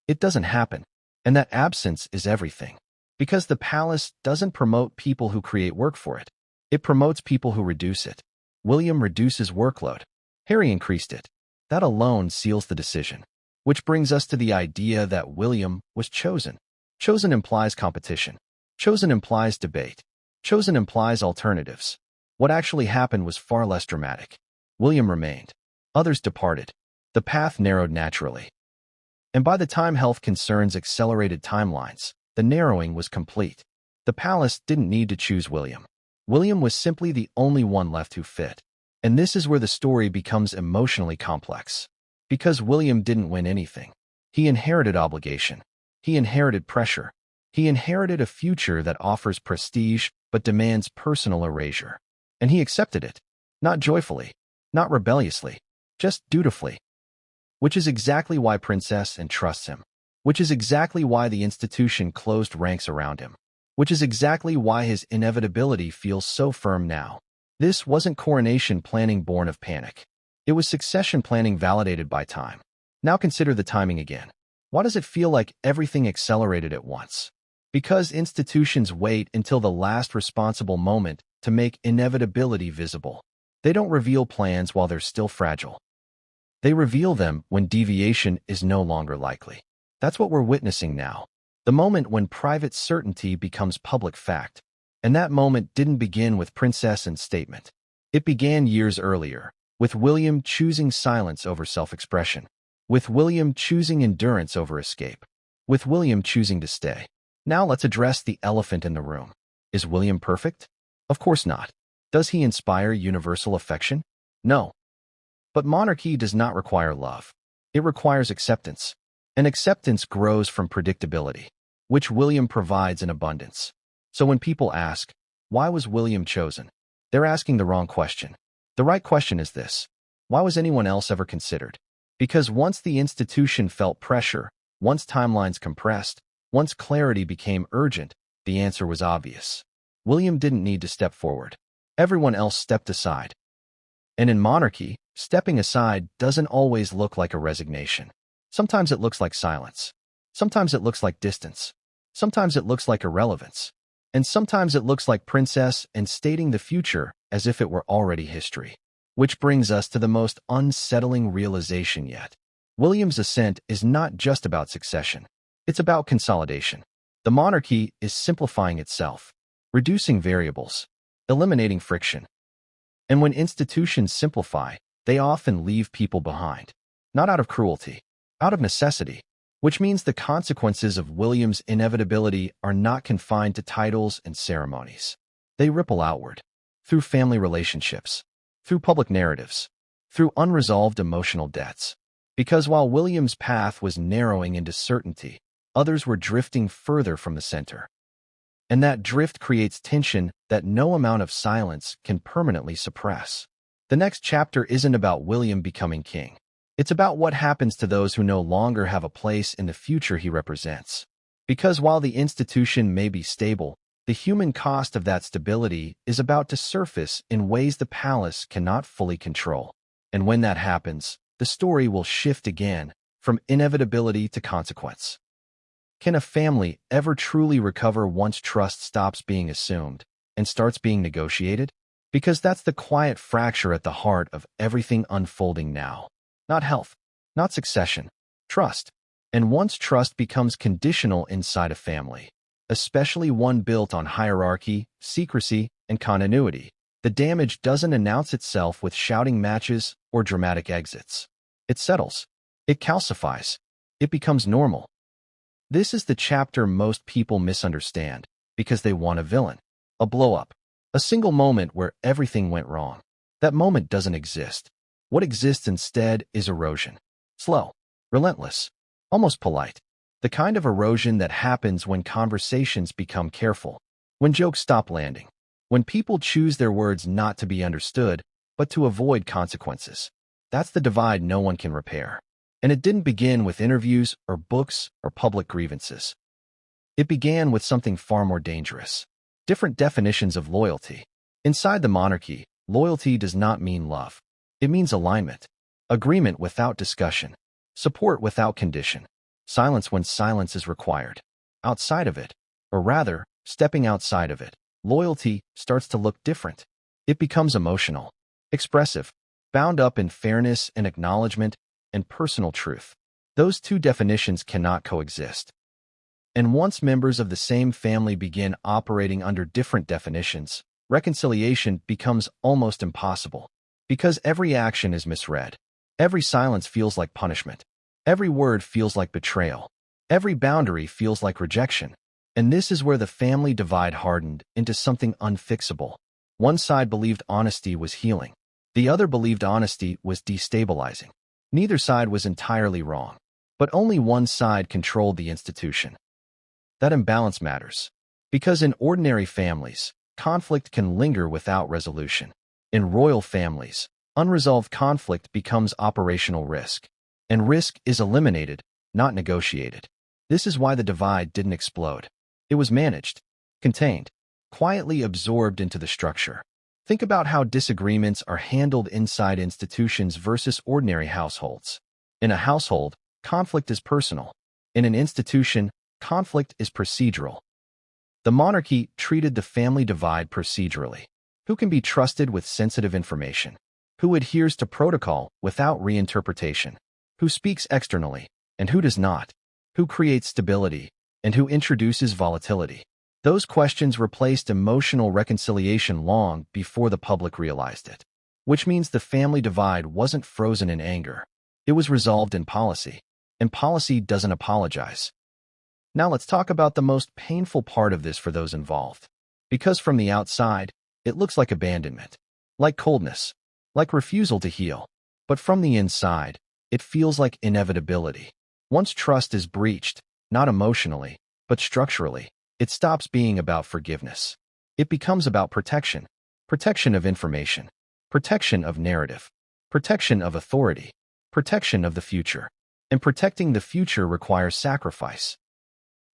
It doesn't happen. And that absence is everything. Because the palace doesn't promote people who create work for it. It promotes people who reduce it. William reduces workload. Harry increased it. That alone seals the decision. Which brings us to the idea that William was chosen. Chosen implies competition. Chosen implies debate. Chosen implies alternatives. What actually happened was far less dramatic. William remained. Others departed. The path narrowed naturally. And by the time health concerns accelerated timelines, the narrowing was complete. The palace didn't need to choose William. William was simply the only one left who fit. And this is where the story becomes emotionally complex. Because William didn't win anything. He inherited obligation. He inherited pressure. He inherited a future that offers prestige but demands personal erasure. And he accepted it. Not joyfully. Not rebelliously. Just dutifully. Which is exactly why Princess entrusts him. Which is exactly why the institution closed ranks around him. Which is exactly why his inevitability feels so firm now. This wasn't coronation planning born of panic. It was succession planning validated by time. Now consider the timing again. Why does it feel like everything accelerated at once? Because institutions wait until the last responsible moment to make inevitability visible. They don't reveal plans while they're still fragile. They reveal them when deviation is no longer likely. That's what we're witnessing now. The moment when private certainty becomes public fact. And that moment didn't begin with Princess's statement. It began years earlier, with William choosing silence over self-expression. With William choosing endurance over escape. With William choosing to stay. Now let's address the elephant in the room. Is William perfect? Of course not. Does he inspire universal affection? No. But monarchy does not require love. It requires acceptance. And acceptance grows from predictability, which William provides in abundance. So when people ask, why was William chosen? They're asking the wrong question. The right question is this. Why was anyone else ever considered? Because once the institution felt pressure, once timelines compressed, once clarity became urgent, the answer was obvious. William didn't need to step forward. Everyone else stepped aside. And in monarchy, stepping aside doesn't always look like a resignation. Sometimes it looks like silence. Sometimes it looks like distance. Sometimes it looks like irrelevance. And sometimes it looks like Princess and stating the future as if it were already history. Which brings us to the most unsettling realization yet. William's ascent is not just about succession. It's about consolidation. The monarchy is simplifying itself, reducing variables, eliminating friction. And when institutions simplify, they often leave people behind. Not out of cruelty, out of necessity. Which means the consequences of William's inevitability are not confined to titles and ceremonies. They ripple outward, through family relationships, through public narratives, through unresolved emotional debts. Because while William's path was narrowing into certainty, others were drifting further from the center. And that drift creates tension that no amount of silence can permanently suppress. The next chapter isn't about William becoming king. It's about what happens to those who no longer have a place in the future he represents. Because while the institution may be stable, the human cost of that stability is about to surface in ways the palace cannot fully control. And when that happens, the story will shift again, from inevitability to consequence. Can a family ever truly recover once trust stops being assumed and starts being negotiated? Because that's the quiet fracture at the heart of everything unfolding now. Not health, not succession, trust. And once trust becomes conditional inside a family, especially one built on hierarchy, secrecy, and continuity, the damage doesn't announce itself with shouting matches or dramatic exits. It settles. It calcifies. It becomes normal. This is the chapter most people misunderstand because they want a villain, a blow-up, a single moment where everything went wrong. That moment doesn't exist. What exists instead is erosion. Slow, relentless, almost polite. The kind of erosion that happens when conversations become careful, when jokes stop landing, when people choose their words not to be understood, but to avoid consequences. That's the divide no one can repair. And it didn't begin with interviews or books or public grievances. It began with something far more dangerous. Different definitions of loyalty. Inside the monarchy, loyalty does not mean love. It means alignment, agreement without discussion, support without condition, silence when silence is required. Outside of it, or rather, stepping outside of it, loyalty starts to look different. It becomes emotional, expressive, bound up in fairness and acknowledgement and personal truth. Those two definitions cannot coexist. And once members of the same family begin operating under different definitions, reconciliation becomes almost impossible. Because every action is misread. Every silence feels like punishment. Every word feels like betrayal. Every boundary feels like rejection. And this is where the family divide hardened into something unfixable. One side believed honesty was healing. The other believed honesty was destabilizing. Neither side was entirely wrong, but only one side controlled the institution. That imbalance matters, because in ordinary families, conflict can linger without resolution. In royal families, unresolved conflict becomes operational risk, and risk is eliminated, not negotiated. This is why the divide didn't explode. It was managed, contained, quietly absorbed into the structure. Think about how disagreements are handled inside institutions versus ordinary households. In a household, conflict is personal. In an institution, conflict is procedural. The monarchy treated the family divide procedurally. Who can be trusted with sensitive information? Who adheres to protocol without reinterpretation? Who speaks externally, and who does not? Who creates stability, and who introduces volatility? Those questions replaced emotional reconciliation long before the public realized it. Which means the family divide wasn't frozen in anger. It was resolved in policy, and policy doesn't apologize. Now let's talk about the most painful part of this for those involved. Because from the outside, it looks like abandonment, like coldness, like refusal to heal. But from the inside, it feels like inevitability. Once trust is breached, not emotionally, but structurally, it stops being about forgiveness. It becomes about protection. Protection of information. Protection of narrative. Protection of authority. Protection of the future. And protecting the future requires sacrifice.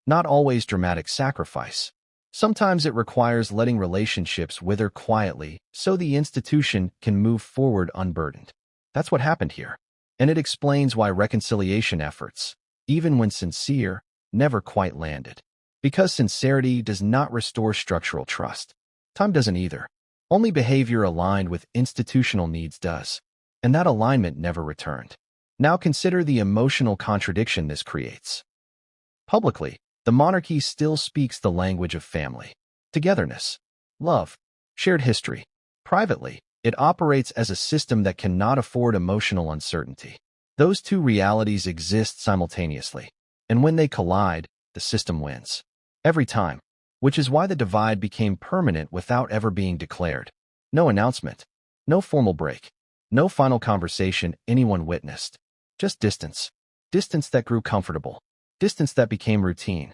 Not always dramatic sacrifice. Sometimes it requires letting relationships wither quietly so the institution can move forward unburdened. That's what happened here. And it explains why reconciliation efforts, even when sincere, never quite landed. Because sincerity does not restore structural trust. Time doesn't either. Only behavior aligned with institutional needs does. And that alignment never returned. Now consider the emotional contradiction this creates. Publicly, the monarchy still speaks the language of family, togetherness, love, shared history. Privately, it operates as a system that cannot afford emotional uncertainty. Those two realities exist simultaneously, and when they collide, the system wins. Every time, which is why the divide became permanent without ever being declared. No announcement, no formal break, no final conversation anyone witnessed. Just distance. Distance that grew comfortable. Distance that became routine.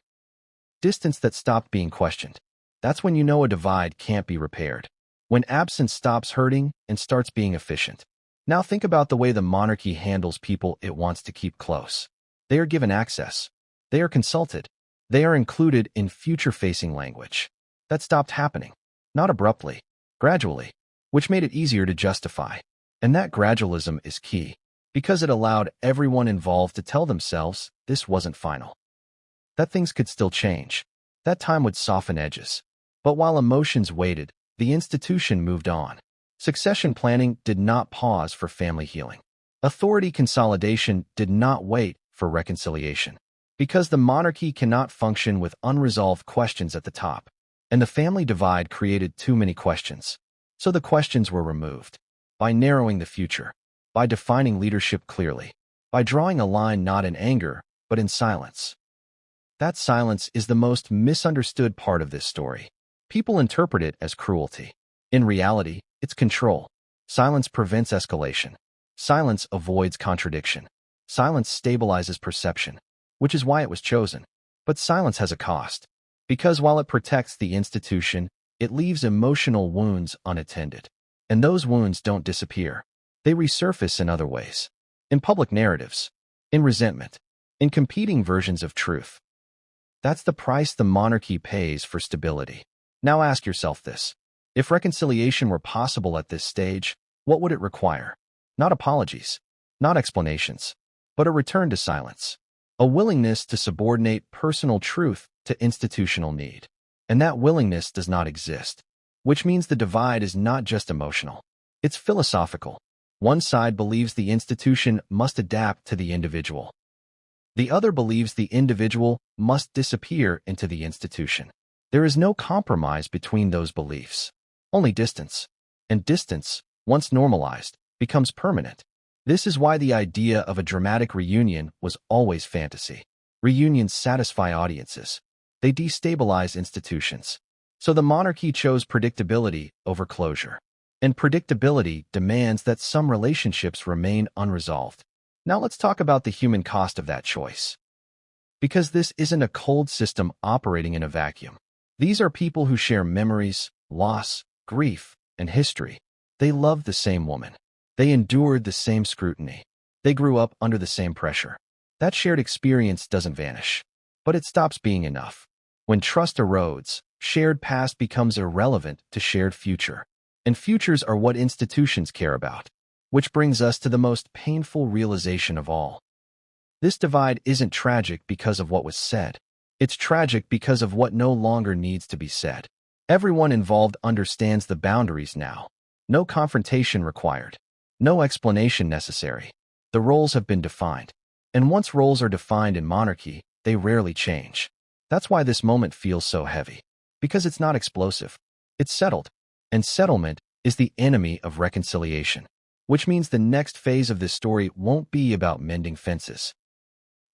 Distance that stopped being questioned. That's when you know a divide can't be repaired. When absence stops hurting and starts being efficient. Now think about the way the monarchy handles people it wants to keep close. They are given access. They are consulted. They are included in future-facing language. That stopped happening. Not abruptly, gradually, which made it easier to justify. And that gradualism is key, because it allowed everyone involved to tell themselves this wasn't final. That things could still change. That time would soften edges. But while emotions waited, the institution moved on. Succession planning did not pause for family healing. Authority consolidation did not wait for reconciliation. Because the monarchy cannot function with unresolved questions at the top. And the family divide created too many questions. So the questions were removed. By narrowing the future. By defining leadership clearly. By drawing a line not in anger, but in silence. That silence is the most misunderstood part of this story. People interpret it as cruelty. In reality, it's control. Silence prevents escalation. Silence avoids contradiction. Silence stabilizes perception, which is why it was chosen. But silence has a cost. Because while it protects the institution, it leaves emotional wounds unattended. And those wounds don't disappear. They resurface in other ways. In public narratives. In resentment. In competing versions of truth. That's the price the monarchy pays for stability. Now ask yourself this. If reconciliation were possible at this stage, what would it require? Not apologies, not explanations, but a return to silence. A willingness to subordinate personal truth to institutional need. And that willingness does not exist, which means the divide is not just emotional. It's philosophical. One side believes the institution must adapt to the individual. The other believes the individual must disappear into the institution. There is no compromise between those beliefs. Only distance. And distance, once normalized, becomes permanent. This is why the idea of a dramatic reunion was always fantasy. Reunions satisfy audiences. They destabilize institutions. So the monarchy chose predictability over closure. And predictability demands that some relationships remain unresolved. Now let's talk about the human cost of that choice. Because this isn't a cold system operating in a vacuum. These are people who share memories, loss, grief, and history. They loved the same woman. They endured the same scrutiny. They grew up under the same pressure. That shared experience doesn't vanish. But it stops being enough. When trust erodes, shared past becomes irrelevant to shared future. And futures are what institutions care about. Which brings us to the most painful realization of all. This divide isn't tragic because of what was said. It's tragic because of what no longer needs to be said. Everyone involved understands the boundaries now. No confrontation required. No explanation necessary. The roles have been defined. And once roles are defined in monarchy, they rarely change. That's why this moment feels so heavy. Because it's not explosive. It's settled. And settlement is the enemy of reconciliation. Which means the next phase of this story won't be about mending fences.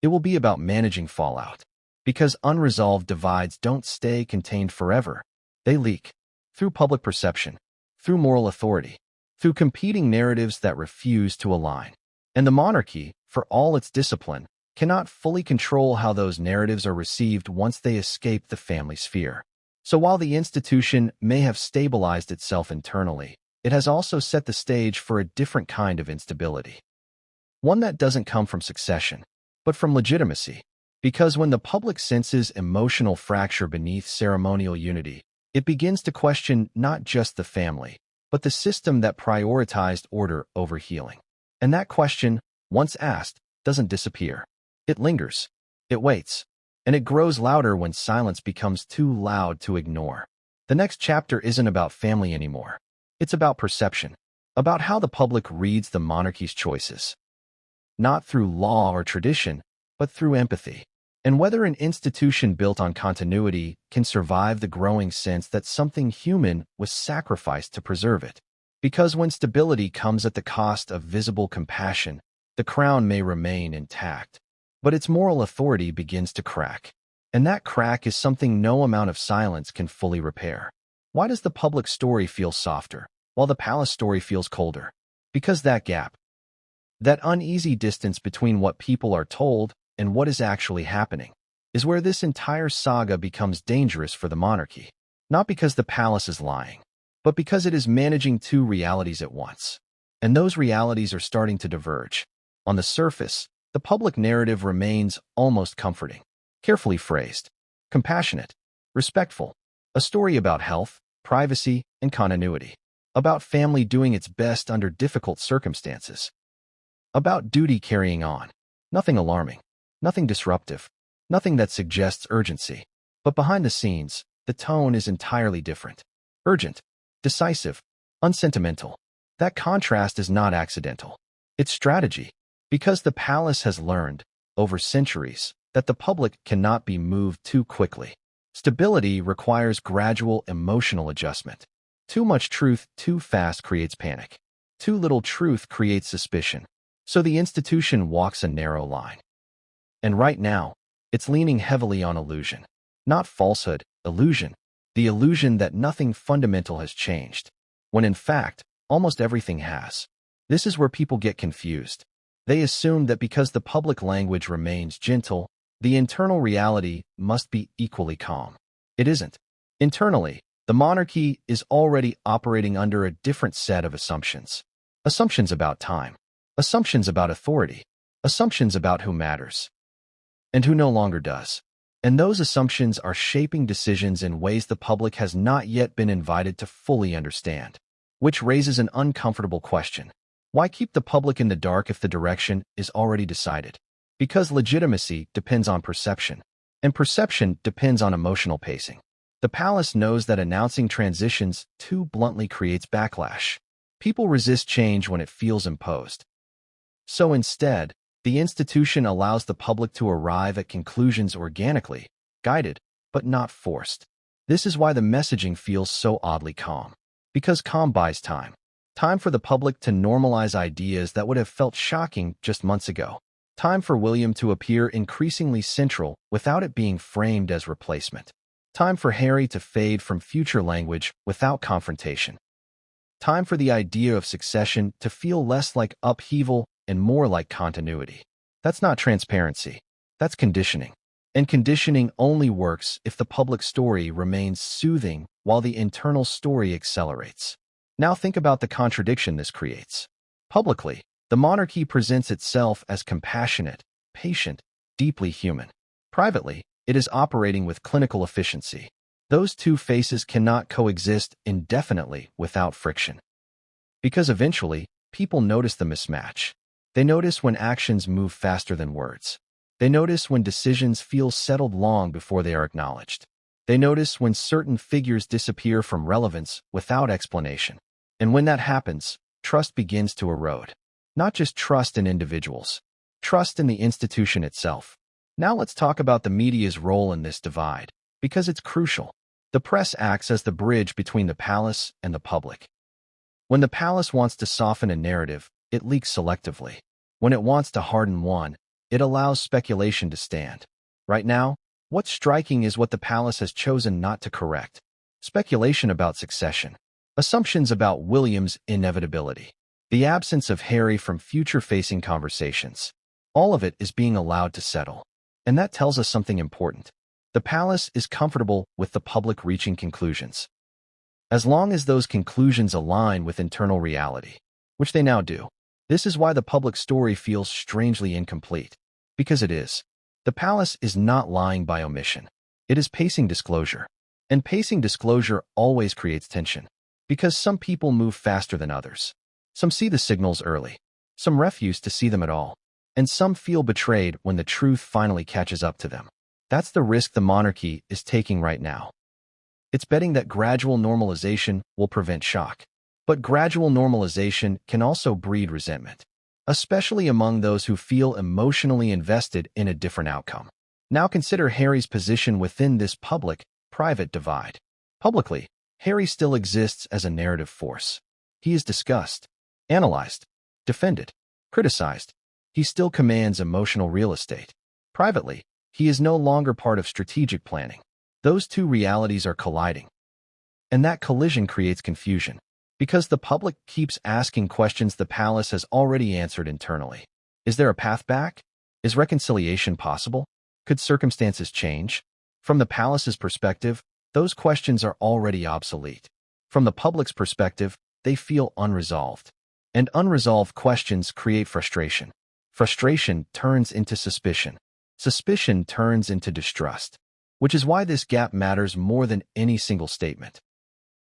It will be about managing fallout. Because unresolved divides don't stay contained forever. They leak. Through public perception. Through moral authority. Through competing narratives that refuse to align. And the monarchy, for all its discipline, cannot fully control how those narratives are received once they escape the family sphere. So while the institution may have stabilized itself internally, it has also set the stage for a different kind of instability. One that doesn't come from succession, but from legitimacy. Because when the public senses emotional fracture beneath ceremonial unity, it begins to question not just the family, but the system that prioritized order over healing. And that question, once asked, doesn't disappear. It lingers. It waits. And it grows louder when silence becomes too loud to ignore. The next chapter isn't about family anymore. It's about perception. About how the public reads the monarchy's choices. Not through law or tradition, but through empathy. And whether an institution built on continuity can survive the growing sense that something human was sacrificed to preserve it. Because when stability comes at the cost of visible compassion, the crown may remain intact, but its moral authority begins to crack. And that crack is something no amount of silence can fully repair. Why does the public story feel softer, while the palace story feels colder? Because that gap, that uneasy distance between what people are told and what is actually happening, is where this entire saga becomes dangerous for the monarchy. Not because the palace is lying, but because it is managing two realities at once. And those realities are starting to diverge. On the surface, the public narrative remains almost comforting, carefully phrased, compassionate, respectful, a story about health, privacy, and continuity, about family doing its best under difficult circumstances, about duty carrying on. Nothing alarming, nothing disruptive, nothing that suggests urgency. But behind the scenes, the tone is entirely different. Urgent, decisive, unsentimental. That contrast is not accidental. It's strategy, because the palace has learned, over centuries, that the public cannot be moved too quickly. Stability requires gradual emotional adjustment. Too much truth too fast creates panic. Too little truth creates suspicion. So the institution walks a narrow line. And right now, it's leaning heavily on illusion. Not falsehood, illusion. The illusion that nothing fundamental has changed, when in fact, almost everything has. This is where people get confused. They assume that because the public language remains gentle, the internal reality must be equally calm. It isn't. Internally, the monarchy is already operating under a different set of assumptions. Assumptions about time. Assumptions about authority. Assumptions about who matters and who no longer does. And those assumptions are shaping decisions in ways the public has not yet been invited to fully understand. Which raises an uncomfortable question. Why keep the public in the dark if the direction is already decided? Because legitimacy depends on perception, and perception depends on emotional pacing. The palace knows that announcing transitions too bluntly creates backlash. People resist change when it feels imposed. So instead, the institution allows the public to arrive at conclusions organically, guided, but not forced. This is why the messaging feels so oddly calm. Because calm buys time. Time for the public to normalize ideas that would have felt shocking just months ago. Time for William to appear increasingly central without it being framed as replacement. Time for Harry to fade from future language without confrontation. Time for the idea of succession to feel less like upheaval and more like continuity. That's not transparency. That's conditioning. And conditioning only works if the public story remains soothing while the internal story accelerates. Now think about the contradiction this creates. Publicly, the monarchy presents itself as compassionate, patient, deeply human. Privately, it is operating with clinical efficiency. Those two faces cannot coexist indefinitely without friction. Because eventually, people notice the mismatch. They notice when actions move faster than words. They notice when decisions feel settled long before they are acknowledged. They notice when certain figures disappear from relevance without explanation. And when that happens, trust begins to erode. Not just trust in individuals, trust in the institution itself. Now let's talk about the media's role in this divide, because it's crucial. The press acts as the bridge between the palace and the public. When the palace wants to soften a narrative, it leaks selectively. When it wants to harden one, it allows speculation to stand. Right now, what's striking is what the palace has chosen not to correct. Speculation about succession. Assumptions about William's inevitability. The absence of Harry from future-facing conversations. All of it is being allowed to settle. And that tells us something important. The palace is comfortable with the public reaching conclusions. As long as those conclusions align with internal reality, which they now do. This is why the public story feels strangely incomplete. Because it is. The palace is not lying by omission. It is pacing disclosure. And pacing disclosure always creates tension. Because some people move faster than others. Some see the signals early. Some refuse to see them at all. And some feel betrayed when the truth finally catches up to them. That's the risk the monarchy is taking right now. It's betting that gradual normalization will prevent shock. But gradual normalization can also breed resentment, especially among those who feel emotionally invested in a different outcome. Now consider Harry's position within this public-private divide. Publicly, Harry still exists as a narrative force. He is discussed, analyzed, defended, criticized. He still commands emotional real estate. Privately, he is no longer part of strategic planning. Those two realities are colliding. And that collision creates confusion. Because the public keeps asking questions the palace has already answered internally. Is there a path back? Is reconciliation possible? Could circumstances change? From the palace's perspective, those questions are already obsolete. From the public's perspective, they feel unresolved. And unresolved questions create frustration. Frustration turns into suspicion. Suspicion turns into distrust, which is why this gap matters more than any single statement.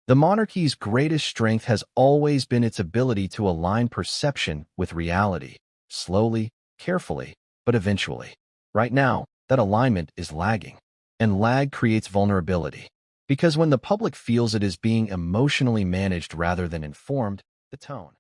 The monarchy's greatest strength has always been its ability to align perception with reality, slowly, carefully, but eventually. Right now, that alignment is lagging, and lag creates vulnerability. Because when the public feels it is being emotionally managed rather than informed, the tone